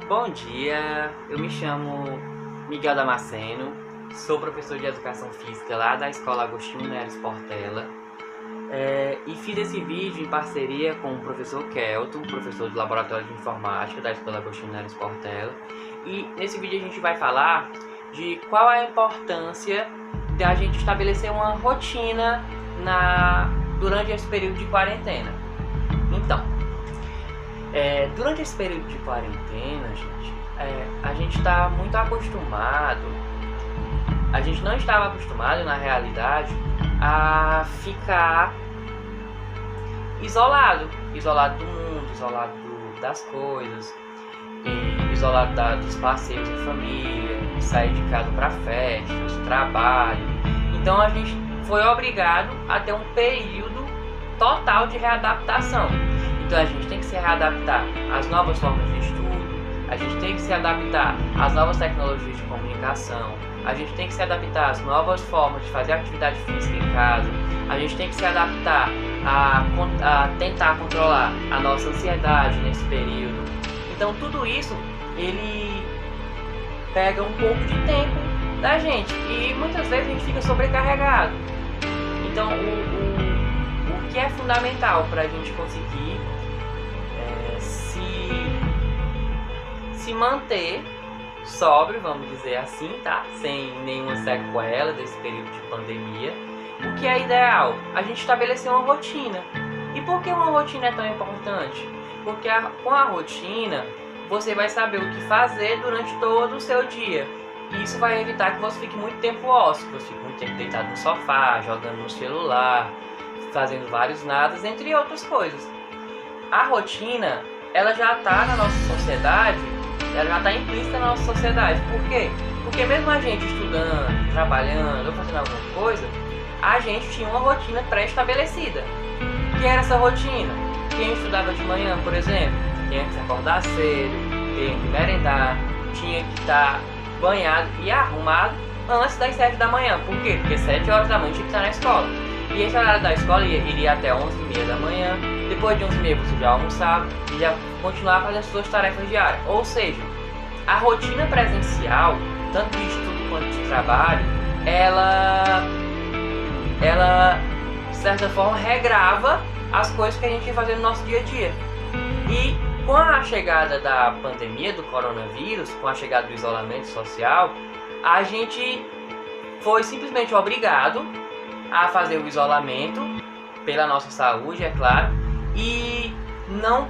Bom dia, eu me chamo Miguel Damasceno, sou professor de Educação Física lá da Escola Agostinho Neres Portela e fiz esse vídeo em parceria com o professor Kelton, professor do Laboratório de Informática da Escola Agostinho Neres Portela, e nesse vídeo a gente vai falar de qual é a importância de a gente estabelecer uma rotina durante esse período de quarentena. Então, durante esse período de quarentena, gente, a gente está muito acostumado, a gente não estava acostumado, na realidade, a ficar isolado do mundo, isolado das coisas, isolado dos passeios em família, sair de casa para festas, trabalho. Então a gente foi obrigado a ter um período total de readaptação. Então a gente tem que se readaptar às novas formas de estudo, a gente tem que se adaptar às novas tecnologias de comunicação, a gente tem que se adaptar às novas formas de fazer atividade física em casa, a gente tem que se adaptar a tentar controlar a nossa ansiedade nesse período. Então tudo isso, ele pega um pouco de tempo da gente e muitas vezes a gente fica sobrecarregado. Então o que é fundamental para a gente conseguir se manter sóbrio, vamos dizer assim, tá? Sem nenhuma sequela desse período de pandemia. O que é ideal? A gente estabelecer uma rotina. E por que uma rotina é tão importante? Porque com a rotina você vai saber o que fazer durante todo o seu dia. E isso vai evitar que você fique muito tempo ósseo, que você fique muito tempo deitado no sofá, jogando no celular, fazendo vários nadas, entre outras coisas. A rotina, ela já está na nossa sociedade, ela já está implícita na nossa sociedade. Por quê? Porque mesmo a gente estudando, trabalhando ou fazendo alguma coisa, a gente tinha uma rotina pré-estabelecida. O que era essa rotina? Quem estudava de manhã, por exemplo, tinha que se acordar cedo, tinha que merendar, tinha que estar banhado e arrumado antes das 7 da manhã. Por quê? Porque 7 horas da manhã tinha que estar na escola. E esse horário da escola iria até 11h30 da manhã. Depois de 11h30 você já almoçava e já continuava fazendo as suas tarefas diárias. Ou seja, a rotina presencial, tanto de estudo quanto de trabalho, ela de certa forma regrava as coisas que a gente ia fazer no nosso dia a dia. E com a chegada da pandemia, do coronavírus, com a chegada do isolamento social, a gente foi simplesmente obrigado a fazer o isolamento pela nossa saúde, é claro, e não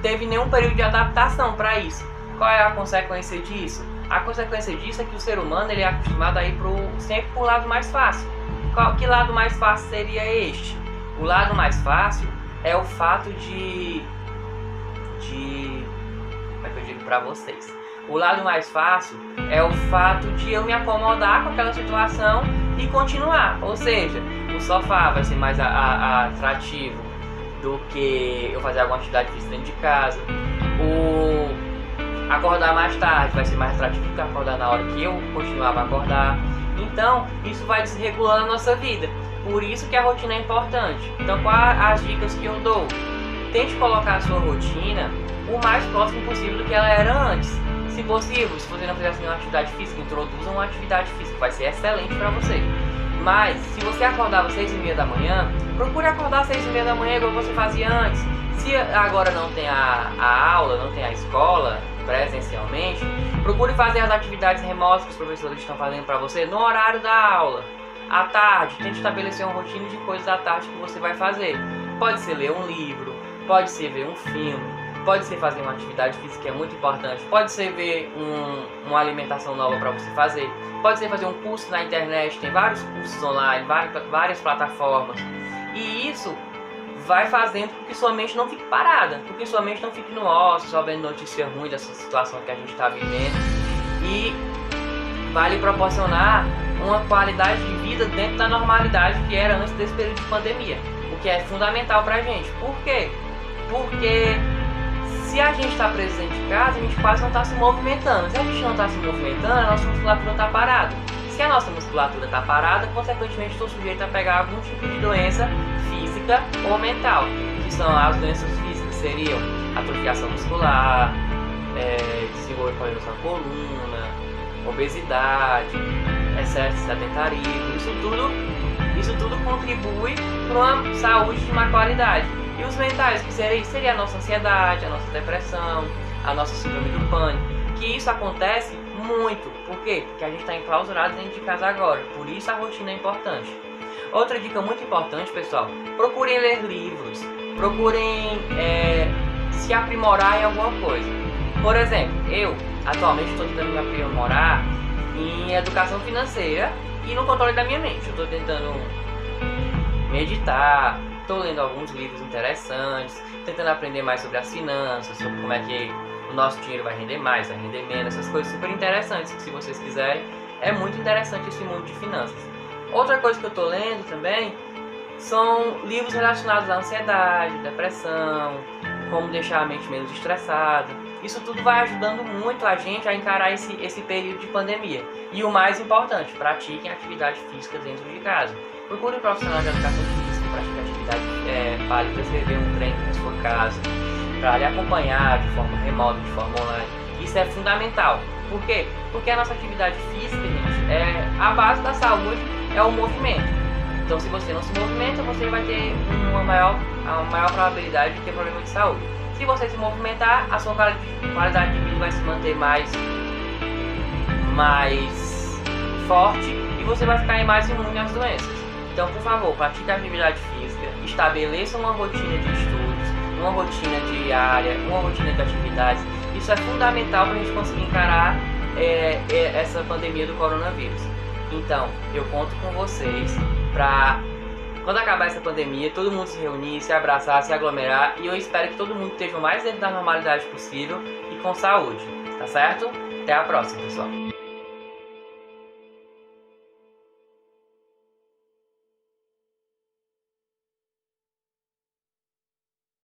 teve nenhum período de adaptação para isso. Qual é a consequência disso? A consequência disso é que o ser humano ele é acostumado a ir sempre para o lado mais fácil. Que lado mais fácil seria este? O lado mais fácil é o fato como é que eu digo para vocês? O lado mais fácil é o fato de eu me acomodar com aquela situação e continuar. Ou seja, o sofá vai ser mais atrativo do que eu fazer alguma atividade física dentro de casa. Acordar mais tarde vai ser mais atrativo do que acordar na hora que eu continuava a acordar. Então, isso vai desregulando a nossa vida. Por isso que a rotina é importante. Então, quais as dicas que eu dou? Tente colocar a sua rotina o mais próximo possível do que ela era antes. Se possível, se você não fizer nenhuma atividade física, introduza uma atividade física, vai ser excelente para você. Mas, se você acordava às 6h30 da manhã, procure acordar às 6h30 da manhã igual você fazia antes. Se agora não tem a aula, não tem a escola presencialmente, procure fazer as atividades remotas que os professores estão fazendo para você no horário da aula. À tarde, tente estabelecer uma rotina de coisas à tarde que você vai fazer. Pode ser ler um livro, pode ser ver um filme, pode ser fazer uma atividade física que é muito importante, pode ser ver uma alimentação nova para você fazer, pode ser fazer um curso na internet, tem vários cursos online, várias plataformas. E isso vai fazendo com que sua mente não fique parada, com que sua mente não fique no ócio, só vendo notícia ruim dessa situação que a gente está vivendo. E vai lhe proporcionar uma qualidade de vida dentro da normalidade que era antes desse período de pandemia, o que é fundamental pra gente. Por quê? Porque se a gente está preso dentro de casa, a gente quase não está se movimentando. Se a gente não está se movimentando, a nossa musculatura está parada. Se a nossa musculatura está parada, consequentemente estou sujeito a pegar algum tipo de doença física ou mental, que são as doenças físicas, seriam a atrofiação muscular, desenvolver problemas na coluna, obesidade, excesso de sedentarismo. Isso tudo contribui para uma saúde de má qualidade. E os mentais, que seria a nossa ansiedade, a nossa depressão, a nossa síndrome do pânico, que isso acontece muito. Por quê? Porque a gente está enclausurado dentro de casa agora. Por isso a rotina é importante. Outra dica muito importante, pessoal: procurem ler livros, procurem se aprimorar em alguma coisa. Por exemplo, eu atualmente estou tentando me aprimorar em educação financeira e no controle da minha mente. Eu estou tentando meditar, estou lendo alguns livros interessantes, tentando aprender mais sobre as finanças, sobre como é que o nosso dinheiro vai render mais, vai render menos, essas coisas super interessantes que, se vocês quiserem, é muito interessante esse mundo de finanças. Outra coisa que eu estou lendo também são livros relacionados à ansiedade, depressão, como deixar a mente menos estressada. Isso tudo vai ajudando muito a gente a encarar esse período de pandemia. E o mais importante, pratiquem atividade física dentro de casa. Procure um profissional de educação física, pratique atividade, para prescrever um treino na sua casa, para lhe acompanhar de forma remota, de forma online. Isso é fundamental. Por quê? Porque a nossa atividade física, gente, a base da saúde é o movimento. Então, se você não se movimenta, você vai ter a maior probabilidade de ter problema de saúde. Se você se movimentar, a sua qualidade de vida vai se manter mais forte e você vai ficar mais imune às doenças. Então, por favor, pratique a atividade física, estabeleça uma rotina de estudos, uma rotina diária, uma rotina de atividades. Isso é fundamental para a gente conseguir encarar essa pandemia do coronavírus. Então, eu conto com vocês para, quando acabar essa pandemia, todo mundo se reunir, se abraçar, se aglomerar, e eu espero que todo mundo esteja o mais dentro da normalidade possível e com saúde, tá certo? Até a próxima, pessoal!